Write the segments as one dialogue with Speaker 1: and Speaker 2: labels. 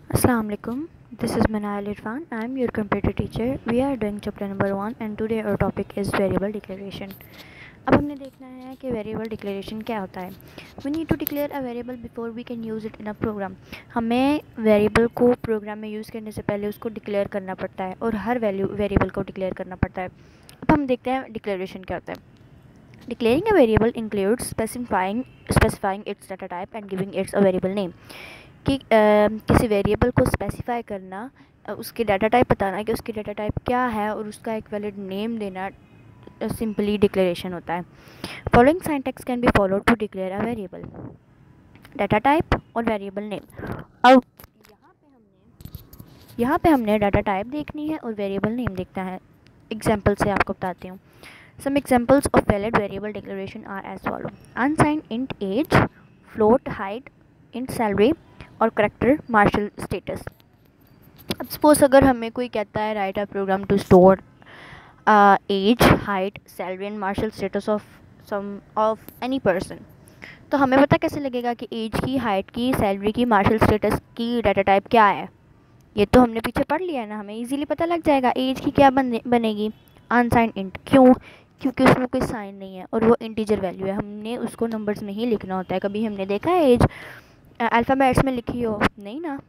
Speaker 1: Assalamu alaikum. This is Manal Irfan. I am your computer teacher. We are doing chapter number 1 and today our topic is variable declaration. अब हमने देखना है कि variable declaration क्या होता है. We need to declare a variable before we can use it in a program. हमें variable को प्रोग्राम में यूज़ करने से पहले उसको डिक्लेयर करना पड़ता है और हर वेरिएबल को डिक्लेयर करना पड़ता है. अब हम देखते हैं डिक्लेरेशन क्या होता है. Declaring a variable includes specifying its data type and giving it a variable name. कि किसी वेरिएबल को स्पेसिफाई करना, उसके डाटा टाइप बताना कि उसकी डाटा टाइप क्या है और उसका एक वैलिड नेम देना सिंपली डिक्लेरेशन होता है. Following syntax can be followed to declare a variable. Data type और वेरिएबल नेम. अब यहाँ पे हमने डाटा टाइप देखनी है और वेरिएबल नेम देखना है. एग्जाम्पल से आपको बताती हूँ. Some examples of valid variable declaration are as follow: unsigned int age, float height, int salary और character marshal status. अब सपोज अगर हमें कोई कहता है write a program to store age, height, salary and marshal status of any person, तो हमें पता कैसे लगेगा कि एज की, हाइट की, सैलरी की, मार्शल स्टेटस की डाटा टाइप क्या है. ये तो हमने पीछे पढ़ लिया है ना, हमें इजीली पता लग जाएगा. एज की क्या बनेगी? Unsigned int. क्यों? क्योंकि उसमें कोई साइन नहीं है और वो इंटीजर वैल्यू है. हमने उसको नंबर्स में ही लिखना होता है. कभी हमने देखा है एज अल्फ़ाबेट्स में लिखी हो? नहीं ना,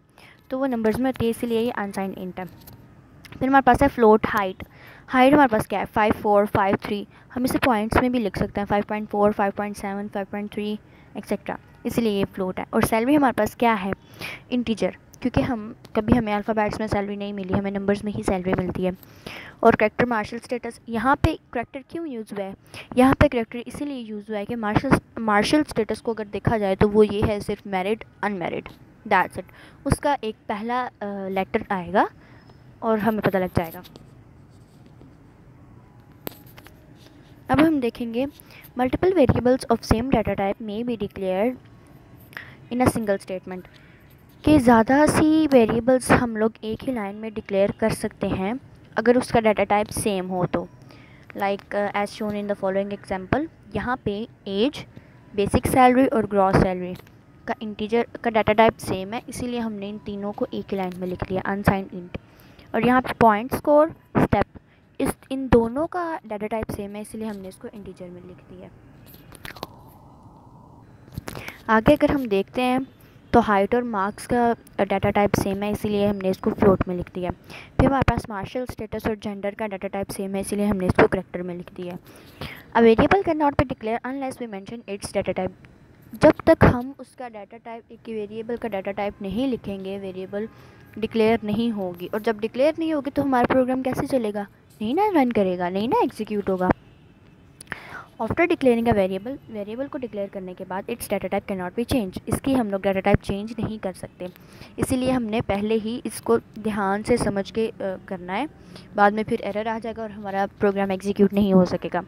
Speaker 1: तो वो नंबर्स में होती है, इसीलिए ये अनसाइंड इंट है. फिर हमारे पास है फ्लोट हाइट. हाइट हमारे पास क्या है? 5'4", 5'3". हम इसे पॉइंट्स में भी लिख सकते हैं, 5.4, 5.7, 5.3 एक्सेट्रा, इसलिए ये फ्लोट है. और सैलरी हमारे पास क्या है? इंटीजर, क्योंकि हमें अल्फ़ाबेट्स में सैलरी नहीं मिली, हमें नंबर्स में ही सैलरी मिलती है. और करेक्टर मार्शल स्टेटस. यहाँ पे करेक्टर क्यों यूज़ हुआ है? यहाँ पे करेक्टर इसीलिए यूज़ हुआ है कि मार्शल स्टेटस को अगर देखा जाए तो वो ये है, सिर्फ मैरिड, अनमैरिड, दैट्स इट. उसका एक पहला लेटर आएगा और हमें पता लग जाएगा. अब हम देखेंगे multiple variables of same data type may be declared in a single statement. कि ज़्यादा सी वेरिएबल्स हम लोग एक ही लाइन में डिक्लेयर कर सकते हैं अगर उसका डाटा टाइप सेम हो तो. Like as shown in the following example. यहाँ पे एज, बेसिक सैलरी और ग्रॉस सैलरी का इंटीजर का डाटा टाइप सेम है, इसीलिए हमने इन तीनों को एक ही लाइन में लिख लिया, अनसाइंड इंट. और यहाँ पे पॉइंट, स्कोर, स्टेप, इन दोनों का डाटा टाइप सेम है, इसलिए हमने इसको इंटीजर में लिख दिया. आगे अगर हम देखते हैं तो हाइट और मार्क्स का डाटा टाइप सेम है, इसीलिए हमने इसको फ्लोट में लिख दिया. फिर हमारे पास मार्शल स्टेटस और जेंडर का डाटा टाइप सेम है, इसीलिए हमने इसको करैक्टर में लिख दिया. A variable can not be declare unless we mention its data type. जब तक हम उसका डाटा टाइप, एक वेरिएबल का डाटा टाइप नहीं लिखेंगे, वेरिएबल डिक्लेयर नहीं होगी. और जब डिक्लेयर नहीं होगी तो हमारा प्रोग्राम कैसे चलेगा? नहीं ना रन करेगा, नहीं ना एग्जीक्यूट होगा. आफ्टर डिक्लेयरिंग अ वेरिएबल को डिक्लेयर करने के बाद it's data type can not B change. इसकी हम लोग डाटा टाइप चेंज नहीं कर सकते, इसीलिए हमने पहले ही इसको ध्यान से समझ के करना है. बाद में फिर एरर आ जाएगा और हमारा प्रोग्राम एग्जीक्यूट नहीं हो सकेगा.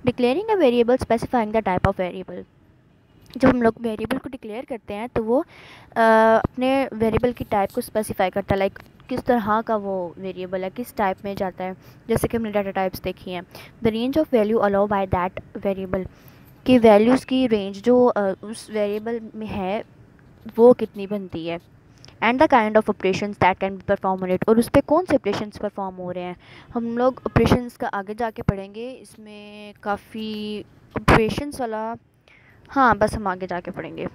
Speaker 1: Declaring a variable specifying the type of variable. जब हम लोग वेरिएबल को डिक्लेयर करते हैं तो वो अपने वेरिएबल की टाइप को स्पेसिफाई करता है, लाइक किस तरह का वो वेरिएबल है, किस टाइप में जाता है. जैसे कि हमने डाटा टाइप्स देखी हैं. The range of value allow by that variable. कि वैल्यूज़ की रेंज जो उस वेरिएबल में है वो कितनी बनती है. And the kind of operations that can be perform on it. और उस पर कौन से ऑपरेशंस परफॉर्म हो रहे हैं. हम लोग ऑपरेशंस का आगे जाके पढ़ेंगे, इसमें काफ़ी ऑपरेशंस वाला, हाँ बस हम आगे जाके पढ़ेंगे.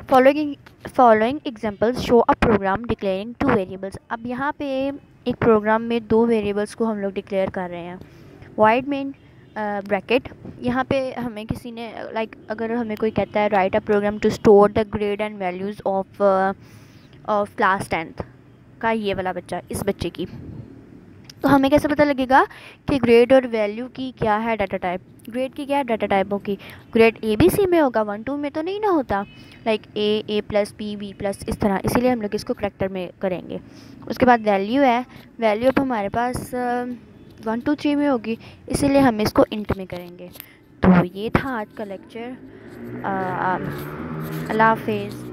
Speaker 1: फॉलोइंग एग्जांपल्स शो अ प्रोग्राम डिक्लेयरिंग टू वेरिएबल्स. अब यहाँ पे एक प्रोग्राम में दो वेरिएबल्स को हम लोग डिक्लेयर कर रहे हैं. Wide main bracket. यहाँ पे हमें किसी ने लाइक अगर हमें कोई कहता है write a program to store the grade and values of class 10th का, ये वाला बच्चा, इस बच्चे की, तो हमें कैसे पता लगेगा कि ग्रेड और वैल्यू की क्या है डाटा टाइप. ग्रेड की क्या है डाटा टाइप होगी? ग्रेड ABC में होगा, 1-2 में तो नहीं ना होता. लाइक A+, B, B+, इस तरह, इसीलिए हम लोग इसको करैक्टर में करेंगे. उसके बाद वैल्यू है. वैल्यू अब हमारे पास 1, 2, 3 में होगी, इसीलिए हम इसको इंट में करेंगे. तो ये था आज का लेक्चर. अल्लाह हाफिज़.